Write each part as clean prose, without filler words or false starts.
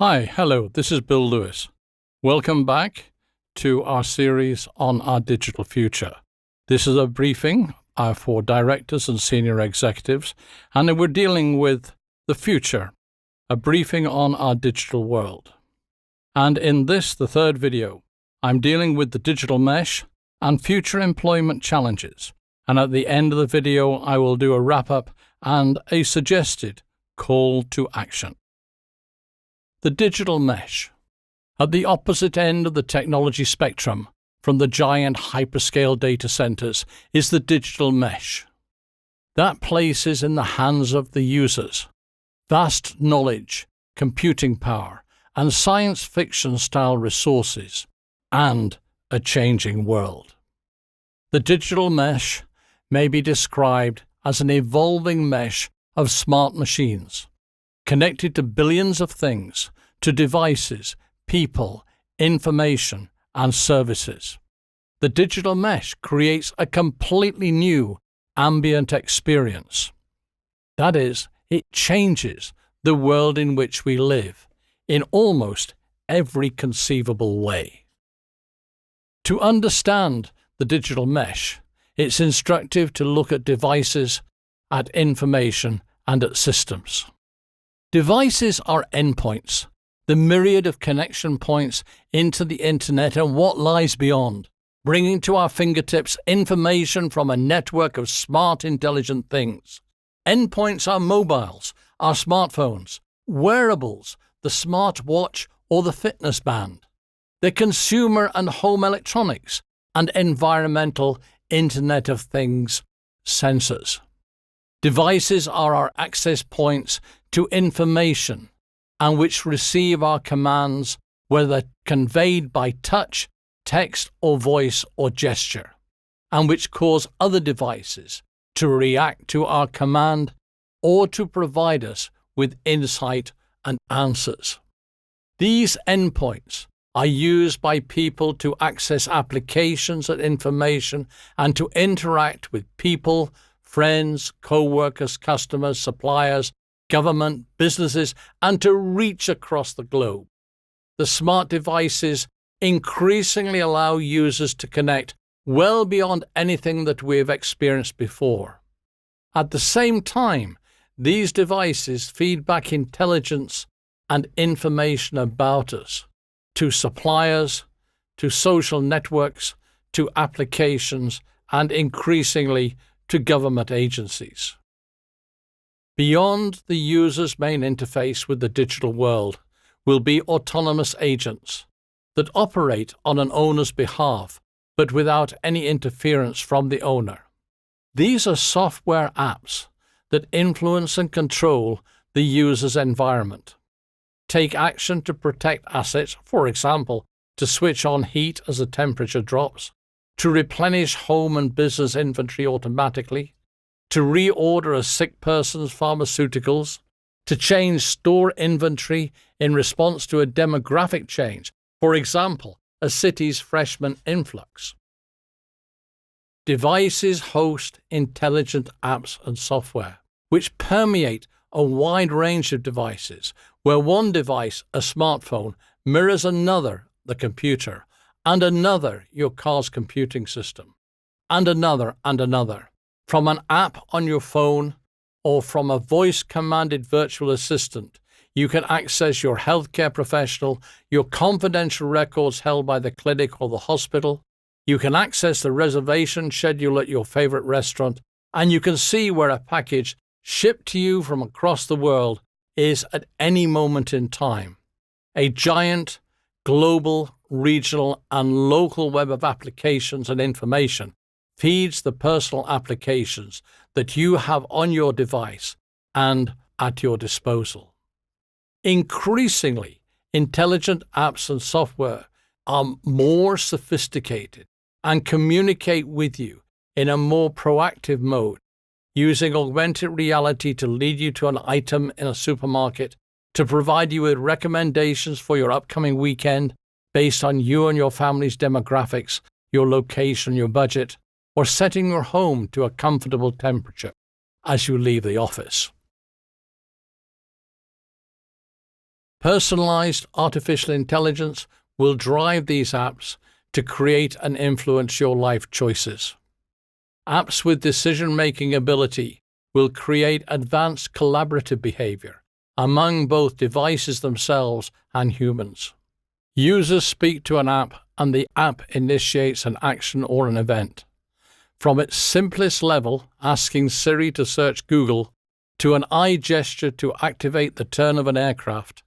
Hello, this is Bill Lewis. Welcome back to our series on our digital future. This is a briefing for directors and senior executives, and we're dealing with the future, a briefing on our digital world. And in this, the third video, I'm dealing with the digital mesh and future employment challenges. And at the end of the video, I will do a wrap-up and a suggested call to action. The digital mesh. At the opposite end of the technology spectrum, from the giant hyperscale data centers, is the digital mesh. That places in the hands of the users vast knowledge, computing power, and science fiction-style resources, and a changing world. The digital mesh may be described as an evolving mesh of smart machines, connected to billions of things, to devices, people, information, and services. The digital mesh creates a completely new ambient experience. That is, it changes the world in which we live in almost every conceivable way. To understand the digital mesh, it's instructive to look at devices, at information, and at systems. Devices are endpoints, the myriad of connection points into the internet and what lies beyond, bringing to our fingertips information from a network of smart, intelligent things. Endpoints are mobiles, our smartphones, wearables, the smart watch or the fitness band, the consumer and home electronics, and environmental Internet of Things sensors. Devices are our access points to information and which receive our commands, whether conveyed by touch, text or voice or gesture, and which cause other devices to react to our command or to provide us with insight and answers. These endpoints are used by people to access applications and information and to interact with people, friends, co-workers, customers, suppliers, government, businesses, and to reach across the globe. The smart devices increasingly allow users to connect well beyond anything that we have experienced before. At the same time, these devices feed back intelligence and information about us to suppliers, to social networks, to applications, and increasingly to government agencies. Beyond the user's main interface with the digital world will be autonomous agents that operate on an owner's behalf, but without any interference from the owner. These are software apps that influence and control the user's environment, take action to protect assets, for example, to switch on heat as the temperature drops, to replenish home and business inventory automatically, to reorder a sick person's pharmaceuticals, to change store inventory in response to a demographic change, for example, a city's freshman influx. Devices host intelligent apps and software, which permeate a wide range of devices, where one device, a smartphone, mirrors another, the computer, and another, your car's computing system, and another, from an app on your phone or from a voice-commanded virtual assistant. You can access your healthcare professional, your confidential records held by the clinic or the hospital. You can access the reservation schedule at your favorite restaurant, and you can see where a package shipped to you from across the world is at any moment in time. A giant, global, regional, and local web of applications and information feeds the personal applications that you have on your device and at your disposal. Increasingly, intelligent apps and software are more sophisticated and communicate with you in a more proactive mode, using augmented reality to lead you to an item in a supermarket, to provide you with recommendations for your upcoming weekend based on you and your family's demographics, your location, your budget, or setting your home to a comfortable temperature as you leave the office. Personalized artificial intelligence will drive these apps to create and influence your life choices. Apps with decision-making ability will create advanced collaborative behavior among both devices themselves and humans. Users speak to an app and the app initiates an action or an event. From its simplest level, asking Siri to search Google, to an eye gesture to activate the turn of an aircraft,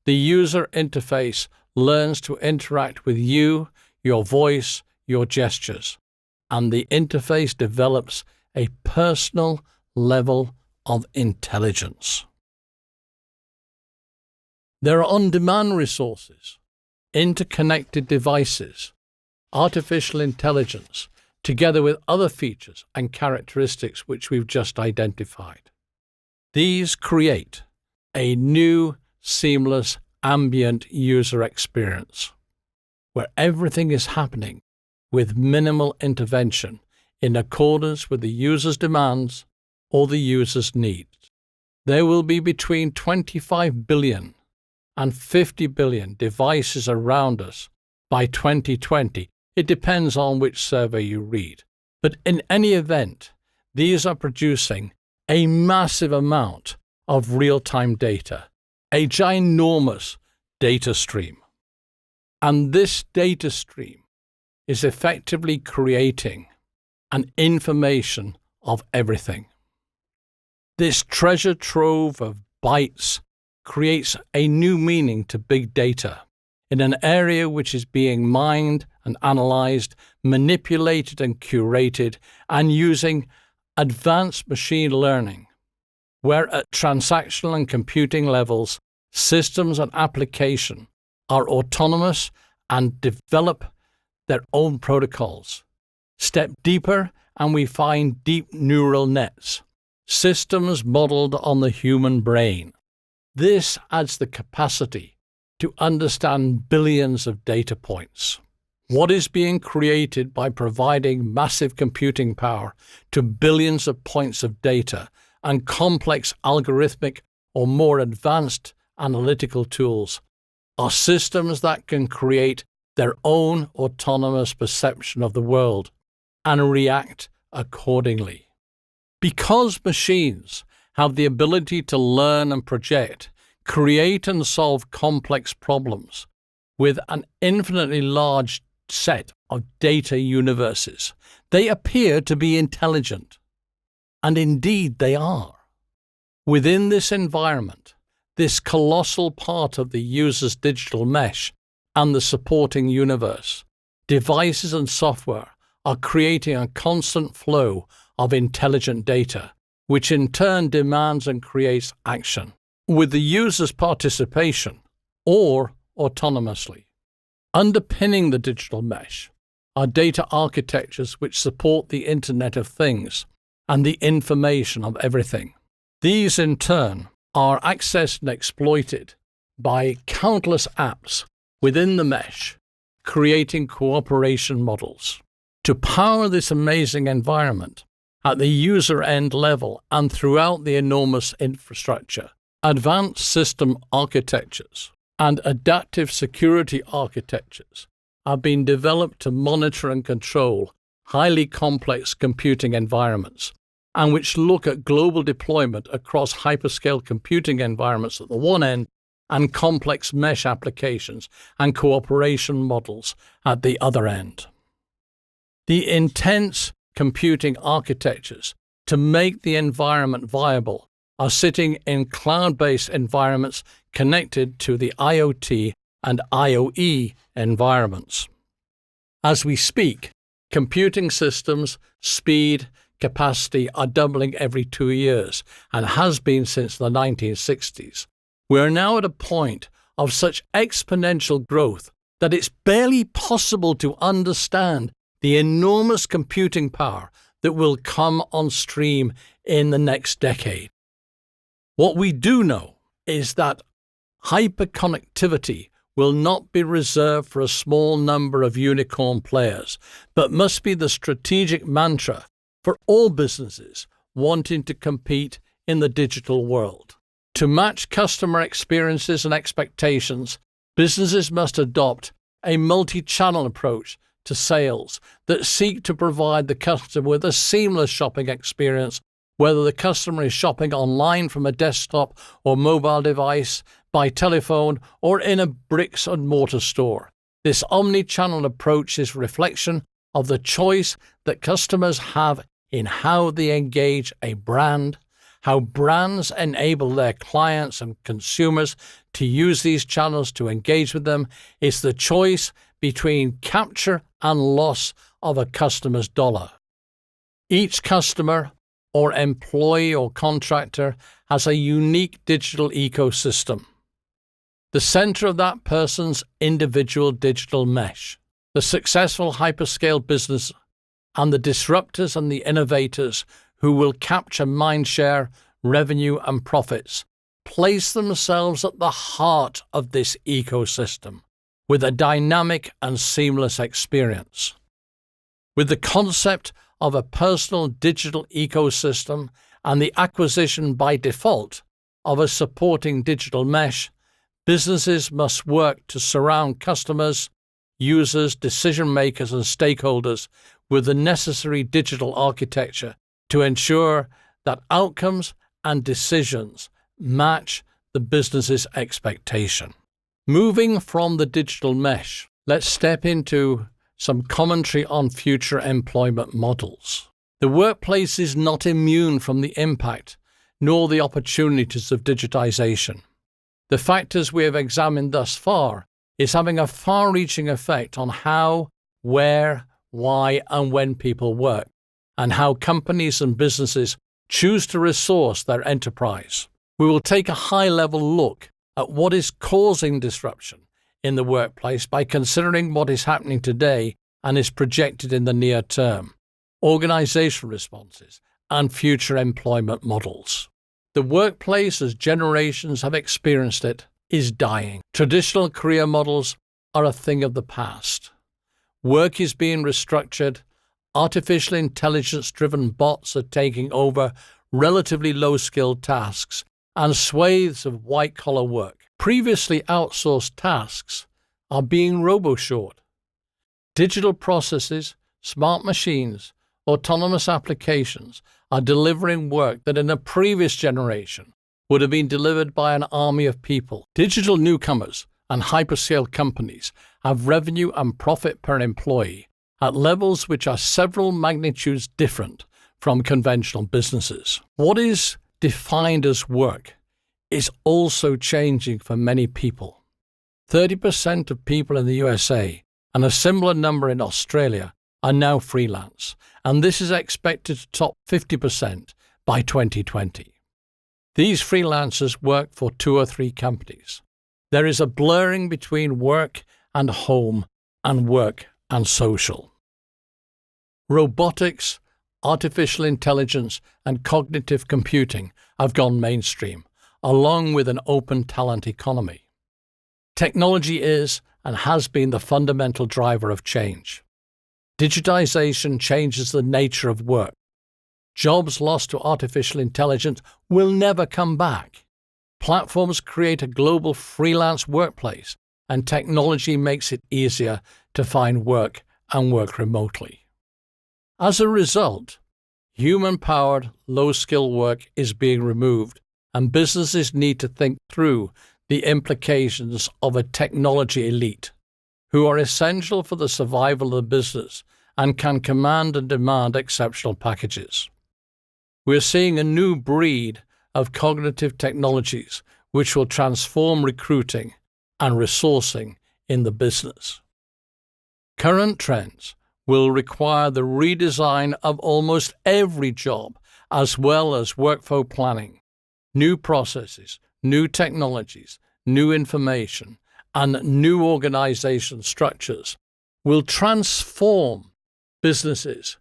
the user interface learns to interact with you, your voice, your gestures, and the interface develops a personal level of intelligence. There are on-demand resources, interconnected devices, artificial intelligence, together with other features and characteristics which we've just identified. These create a new, seamless, ambient user experience, where everything is happening with minimal intervention in accordance with the user's demands or the user's needs. There will be between 25 billion and 50 billion devices around us by 2020. It depends on which survey you read. But in any event, these are producing a massive amount of real-time data, a ginormous data stream. And this data stream is effectively creating an information of everything. This treasure trove of bytes creates a new meaning to big data in an area which is being mined and analyzed, manipulated and curated, and using advanced machine learning, where at transactional and computing levels, systems and application are autonomous and develop their own protocols. Step deeper and we find deep neural nets, systems modeled on the human brain. This adds the capacity to understand billions of data points. What is being created by providing massive computing power to billions of points of data and complex algorithmic or more advanced analytical tools are systems that can create their own autonomous perception of the world and react accordingly. Because machines have the ability to learn and project, create and solve complex problems with an infinitely large set of data universes, they appear to be intelligent. And indeed they are. Within this environment, this colossal part of the user's digital mesh and the supporting universe, devices and software are creating a constant flow of intelligent data, which in turn demands and creates action, with the user's participation or autonomously. Underpinning the digital mesh are data architectures which support the Internet of Things and the information of everything. These in turn are accessed and exploited by countless apps within the mesh, creating cooperation models. To power this amazing environment at the user end level and throughout the enormous infrastructure, advanced system architectures and adaptive security architectures have been developed to monitor and control highly complex computing environments, and which look at global deployment across hyperscale computing environments at the one end and complex mesh applications and cooperation models at the other end. The intense computing architectures to make the environment viable are sitting in cloud-based environments connected to the IoT and IoE environments. As we speak, computing systems, speed, capacity are doubling every 2 years and has been since the 1960s. We are now at a point of such exponential growth that it's barely possible to understand the enormous computing power that will come on stream in the next decade. What we do know is that hyperconnectivity will not be reserved for a small number of unicorn players, but must be the strategic mantra for all businesses wanting to compete in the digital world. To match customer experiences and expectations, businesses must adopt a multi-channel approach to sales that seek to provide the customer with a seamless shopping experience, whether the customer is shopping online from a desktop or mobile device, by telephone, or in a bricks and mortar store. This omni-channel approach is a reflection of the choice that customers have in how they engage a brand, how brands enable their clients and consumers to use these channels to engage with them. Is the choice between capture and loss of a customer's dollar. Each customer or employee or contractor has a unique digital ecosystem. The center of that person's individual digital mesh. The successful hyperscale business and the disruptors and the innovators who will capture mindshare, revenue, and profits place themselves at the heart of this ecosystem with a dynamic and seamless experience. With the concept of a personal digital ecosystem and the acquisition by default of a supporting digital mesh, businesses must work to surround customers, users, decision makers, and stakeholders with the necessary digital architecture to ensure that outcomes and decisions match the business's expectation. Moving from the digital mesh, let's step into some commentary on future employment models. The workplace is not immune from the impact nor the opportunities of digitization. The factors we have examined thus far is having a far-reaching effect on how, where, why, and when people work, and how companies and businesses choose to resource their enterprise. We will take a high-level look at what is causing disruption in the workplace by considering what is happening today and is projected in the near term, organizational responses, and future employment models. The workplace, as generations have experienced it, is dying. Traditional career models are a thing of the past. Work is being restructured. Artificial intelligence-driven bots are taking over relatively low-skilled tasks and swathes of white-collar work. Previously outsourced tasks are being robo-shored. Digital processes, smart machines, autonomous applications are delivering work that in a previous generation would have been delivered by an army of people. Digital newcomers and hyperscale companies have revenue and profit per employee at levels which are several magnitudes different from conventional businesses. What is defined as work is also changing for many people. 30% of people in the USA and a similar number in Australia are now freelance, and this is expected to top 50% by 2020. These freelancers work for 2 or 3 companies. There is a blurring between work and home and work and social. Robotics, artificial intelligence, and cognitive computing have gone mainstream, along with an open talent economy. Technology is and has been the fundamental driver of change. Digitization changes the nature of work. Jobs lost to artificial intelligence will never come back. Platforms create a global freelance workplace, and technology makes it easier to find work and work remotely. As a result, human-powered, low-skill work is being removed, and businesses need to think through the implications of a technology elite, who are essential for the survival of the business and can command and demand exceptional packages. We're seeing a new breed of cognitive technologies which will transform recruiting and resourcing in the business. Current trends will require the redesign of almost every job, as well as workflow planning. New processes, new technologies, new information, and new organization structures will transform businesses.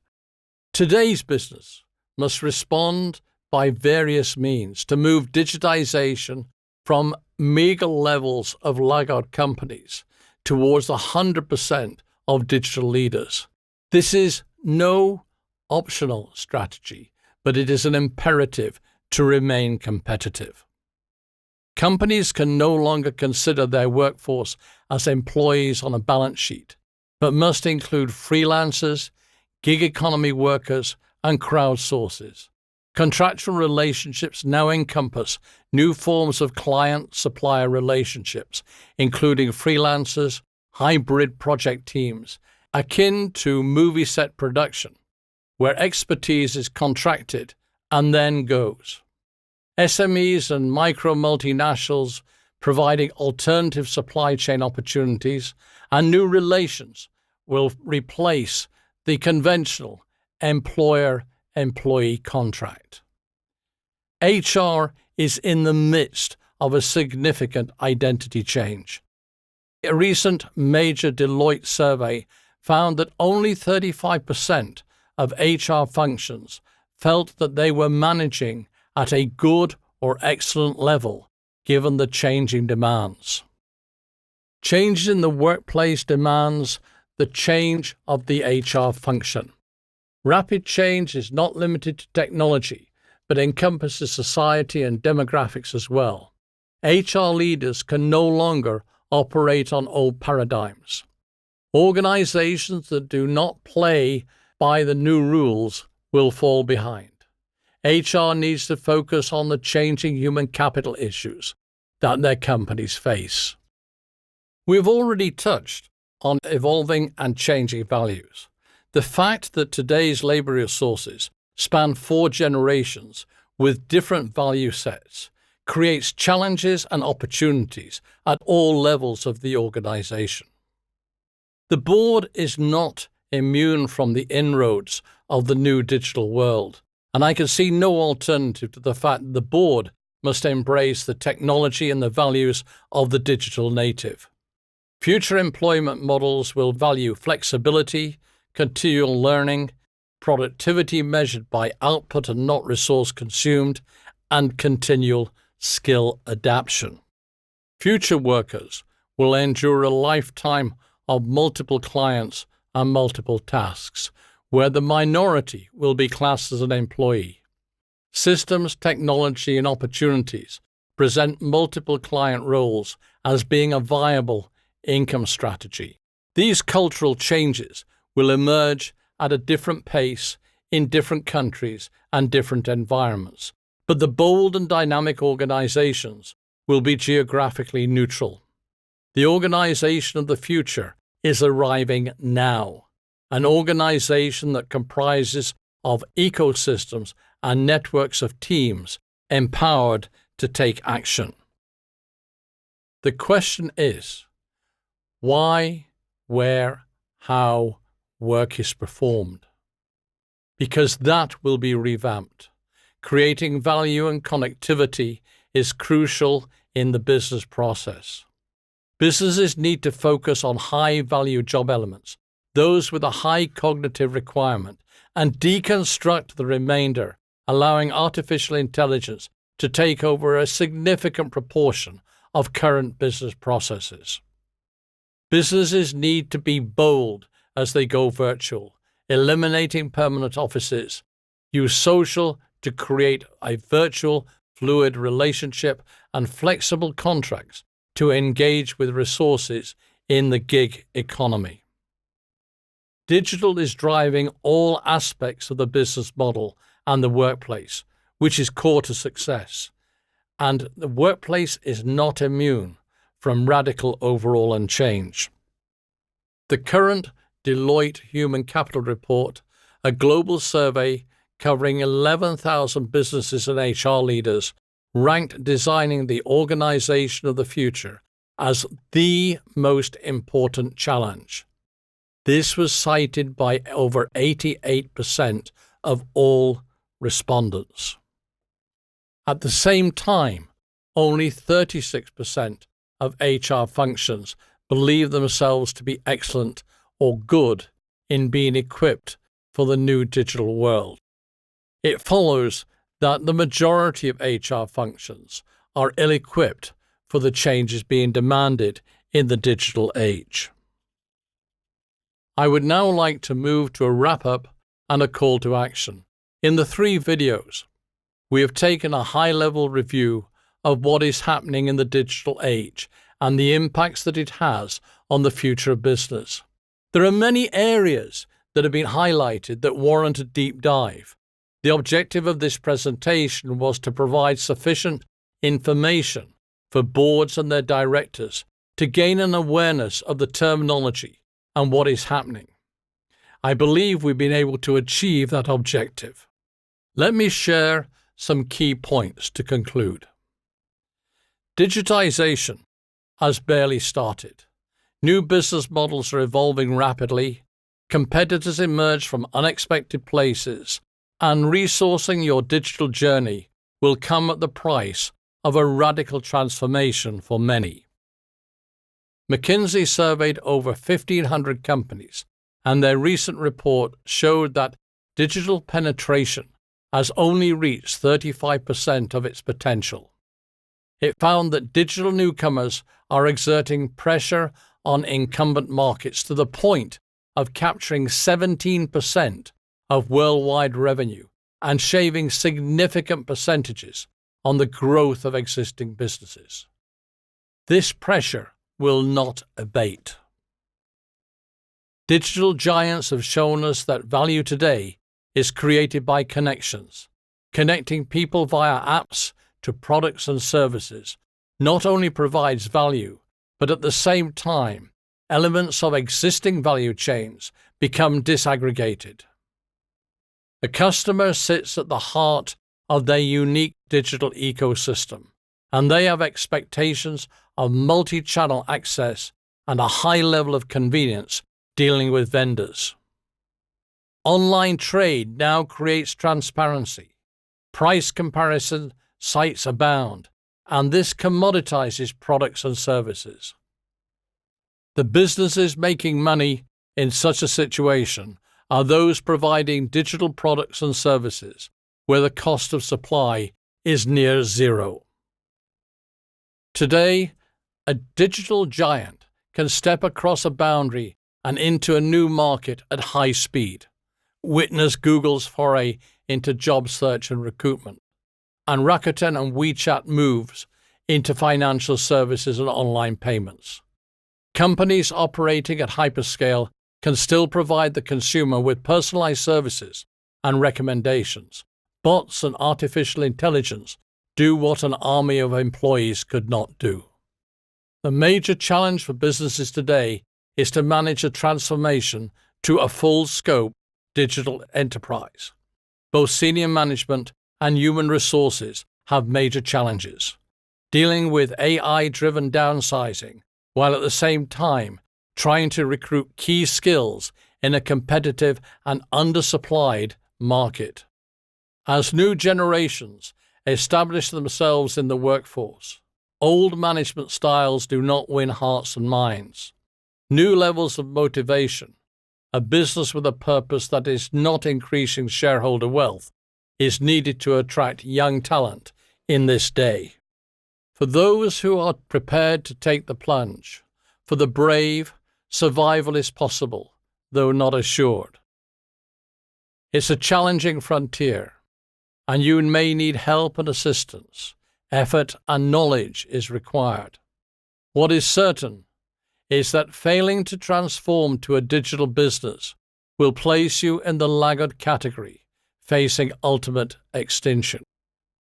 Today's business must respond by various means to move digitization from meager levels of laggard companies towards 100% of digital leaders. This is no optional strategy, but it is an imperative to remain competitive. Companies can no longer consider their workforce as employees on a balance sheet, but must include freelancers, gig economy workers, and crowdsourcers. Contractual relationships now encompass new forms of client-supplier relationships, including freelancers, hybrid project teams, akin to movie set production, where expertise is contracted and then goes. SMEs and micro multinationals providing alternative supply chain opportunities and new relations will replace the conventional employer-employee contract. HR is in the midst of a significant identity change. A recent major Deloitte survey found that only 35% of HR functions felt that they were managing at a good or excellent level given the changing demands. Changes in the workplace demands the change of the HR function. Rapid change is not limited to technology, but encompasses society and demographics as well. HR leaders can no longer operate on old paradigms. Organizations that do not play by the new rules will fall behind. HR needs to focus on the changing human capital issues that their companies face. We've already touched on evolving and changing values. The fact that today's labor resources span 4 generations with different value sets creates challenges and opportunities at all levels of the organization. The board is not immune from the inroads of the new digital world, and I can see no alternative to the fact that the board must embrace the technology and the values of the digital native. Future employment models will value flexibility, continual learning, productivity measured by output and not resource consumed, and continual skill adaptation. Future workers will endure a lifetime of multiple clients and multiple tasks, where the minority will be classed as an employee. Systems, technology, and opportunities present multiple client roles as being a viable income strategy. These cultural changes will emerge at a different pace in different countries and different environments, but the bold and dynamic organizations will be geographically neutral. The organization of the future is arriving now, an organization that comprises of ecosystems and networks of teams empowered to take action. The question is, why, where, how work is performed? Because that will be revamped. Creating value and connectivity is crucial in the business process. Businesses need to focus on high-value job elements, those with a high cognitive requirement, and deconstruct the remainder, allowing artificial intelligence to take over a significant proportion of current business processes. Businesses need to be bold as they go virtual, eliminating permanent offices, use social to create a virtual, fluid relationship, and flexible contracts to engage with resources in the gig economy. Digital is driving all aspects of the business model and the workplace, which is core to success. And the workplace is not immune from radical overhaul and change. The current Deloitte Human Capital Report, a global survey covering 11,000 businesses and HR leaders, ranked designing the organization of the future as the most important challenge. This was cited by over 88% of all respondents. At the same time, only 36% of HR functions believe themselves to be excellent or good in being equipped for the new digital world. It follows that the majority of HR functions are ill-equipped for the changes being demanded in the digital age. I would now like to move to a wrap-up and a call to action. In the 3 videos, we have taken a high-level review of what is happening in the digital age and the impacts that it has on the future of business. There are many areas that have been highlighted that warrant a deep dive. The objective of this presentation was to provide sufficient information for boards and their directors to gain an awareness of the terminology and what is happening. I believe we've been able to achieve that objective. Let me share some key points to conclude. Digitization has barely started. New business models are evolving rapidly. Competitors emerge from unexpected places, and resourcing your digital journey will come at the price of a radical transformation for many. McKinsey surveyed over 1,500 companies, and their recent report showed that digital penetration has only reached 35% of its potential. It found that digital newcomers are exerting pressure on incumbent markets to the point of capturing 17% of worldwide revenue and shaving significant percentages on the growth of existing businesses. This pressure will not abate. Digital giants have shown us that value today is created by connections. Connecting people via apps to products and services not only provides value, but at the same time, elements of existing value chains become disaggregated. The customer sits at the heart of their unique digital ecosystem, and they have expectations of multi-channel access and a high level of convenience dealing with vendors. Online trade now creates transparency. Price comparison sites abound, and this commoditizes products and services. The businesses making money in such a situation are those providing digital products and services where the cost of supply is near zero. Today, a digital giant can step across a boundary and into a new market at high speed. Witness Google's foray into job search and recruitment, and Rakuten and WeChat moves into financial services and online payments. Companies operating at hyperscale can still provide the consumer with personalized services and recommendations. Bots and artificial intelligence do what an army of employees could not do. The major challenge for businesses today is to manage a transformation to a full-scope digital enterprise. Both senior management and human resources have major challenges, dealing with AI-driven downsizing, while at the same time trying to recruit key skills in a competitive and undersupplied market. As new generations establish themselves in the workforce, old management styles do not win hearts and minds. New levels of motivation, a business with a purpose that is not increasing shareholder wealth, is needed to attract young talent in this day. For those who are prepared to take the plunge, for the brave, survival is possible, though not assured. It's a challenging frontier, and you may need help and assistance. Effort and knowledge is required. What is certain is that failing to transform to a digital business will place you in the laggard category, facing ultimate extinction.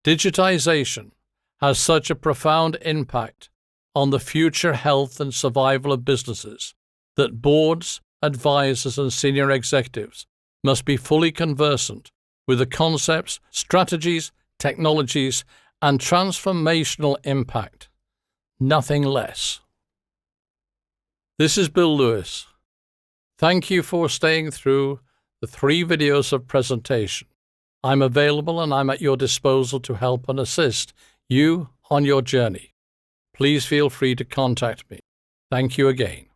Digitization has such a profound impact on the future health and survival of businesses that boards, advisors, and senior executives must be fully conversant with the concepts, strategies, technologies, and transformational impact. Nothing less. This is Bill Lewis. Thank you for staying through the 3 videos of presentation. I'm available and I'm at your disposal to help and assist you on your journey. Please feel free to contact me. Thank you again.